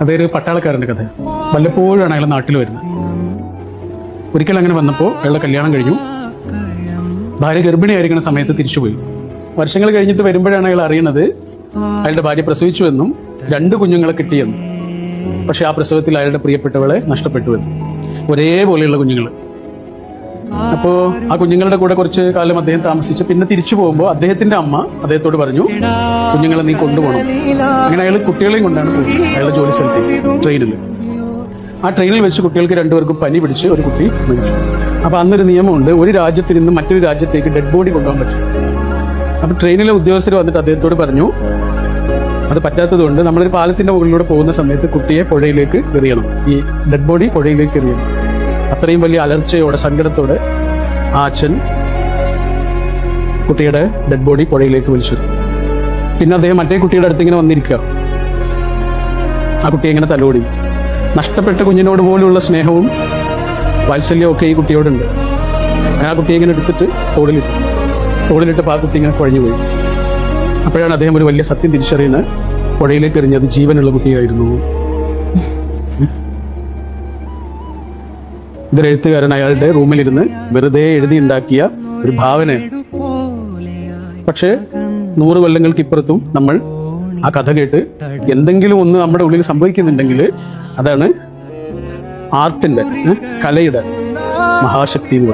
അതൊരു പട്ടാളക്കാരൻ്റെ കഥ. വല്ലപ്പോഴാണ് അയാൾ നാട്ടിൽ വരുന്നത്. ഒരിക്കൽ അങ്ങനെ വന്നപ്പോൾ അയാളുടെ കല്യാണം കഴിഞ്ഞു. ഭാര്യ ഗർഭിണിയായിരിക്കുന്ന സമയത്ത് തിരിച്ചുപോയി. വർഷങ്ങൾ കഴിഞ്ഞിട്ട് വരുമ്പോഴാണ് അയാൾ അറിയുന്നത് അയാളുടെ ഭാര്യ പ്രസവിച്ചുവെന്നും 2 കുഞ്ഞുങ്ങളെ കിട്ടിയെന്നും. പക്ഷെ ആ പ്രസവത്തിൽ അയാളുടെ പ്രിയപ്പെട്ടവളെ നഷ്ടപ്പെട്ടുവെന്നും. ഒരേപോലെയുള്ള കുഞ്ഞുങ്ങൾ. അപ്പോ ആ കുഞ്ഞുങ്ങളുടെ കൂടെ കുറച്ച് കാലം അദ്ദേഹം താമസിച്ചു. പിന്നെ തിരിച്ചു പോകുമ്പോൾ അദ്ദേഹത്തിന്റെ അമ്മ അദ്ദേഹത്തോട് പറഞ്ഞു, കുഞ്ഞുങ്ങളെ നീ കൊണ്ടുപോകണം. അങ്ങനെ അയാൾ കുട്ടികളെയും കൊണ്ടാണ് പോകുന്നത് അയാളുടെ ജോലി സ്ഥലത്തേക്ക്, ട്രെയിനിൽ. ആ ട്രെയിനിൽ വെച്ച് കുട്ടികൾക്ക് 2 പേർക്കും പനി പിടിച്ച് ഒരു കുട്ടി മരിച്ചു. അപ്പൊ അന്നൊരു നിയമമുണ്ട്, ഒരു രാജ്യത്ത് നിന്ന് മറ്റൊരു രാജ്യത്തേക്ക് ഡെഡ് ബോഡി കൊണ്ടുപോകാൻ പറ്റും. അപ്പൊ ട്രെയിനിലെ ഉദ്യോഗസ്ഥർ വന്നിട്ട് അദ്ദേഹത്തോട് പറഞ്ഞു, അത് പറ്റാത്തതുകൊണ്ട് നമ്മളൊരു പാലത്തിന്റെ മുകളിലൂടെ പോകുന്ന സമയത്ത് കുട്ടിയെ പുഴയിലേക്ക് എറിയണം, ഈ ഡെഡ് ബോഡി പുഴയിലേക്ക് എറിയണം. അത്രയും വലിയ അലർച്ചയോടെ, സങ്കടത്തോടെ ആ അച്ഛൻ കുട്ടിയുടെ ഡെഡ് ബോഡി പുഴയിലേക്ക് വലിച്ചു. പിന്നെ അദ്ദേഹം മറ്റേ കുട്ടിയുടെ അടുത്ത് ഇങ്ങനെ വന്നിരിക്കുക. ആ കുട്ടിയെ ഇങ്ങനെ തലോടി. നഷ്ടപ്പെട്ട കുഞ്ഞിനോട് പോലുള്ള സ്നേഹവും വാത്സല്യവും ഒക്കെ ഈ കുട്ടിയോടുണ്ട്. ആ കുട്ടിയെ ഇങ്ങനെ എടുത്തിട്ട് തോളിലിട്ടപ്പോൾ ആ കുട്ടി ഇങ്ങനെ കുഴഞ്ഞുപോയി. അപ്പോഴാണ് അദ്ദേഹം ഒരു വലിയ സത്യം തിരിച്ചറിയുന്നത്, പുഴയിലേക്ക് എറിഞ്ഞത് ജീവനുള്ള കുട്ടിയായിരുന്നു. ഇതൊരു എഴുത്തുകാരൻ അയാളുടെ റൂമിലിരുന്ന് വെറുതെ എഴുതിയുണ്ടാക്കിയ ഒരു ഭാവനയാണ്. പക്ഷെ 100 കൊല്ലങ്ങൾക്കിപ്പുറത്തും നമ്മൾ ആ കഥ കേട്ട് എന്തെങ്കിലും ഒന്ന് നമ്മുടെ ഉള്ളിൽ സംഭവിക്കുന്നുണ്ടെങ്കിൽ അതാണ് ആർട്ടിന്റെ, കലയുടെ മഹാശക്തി എന്ന് പറയുന്നത്.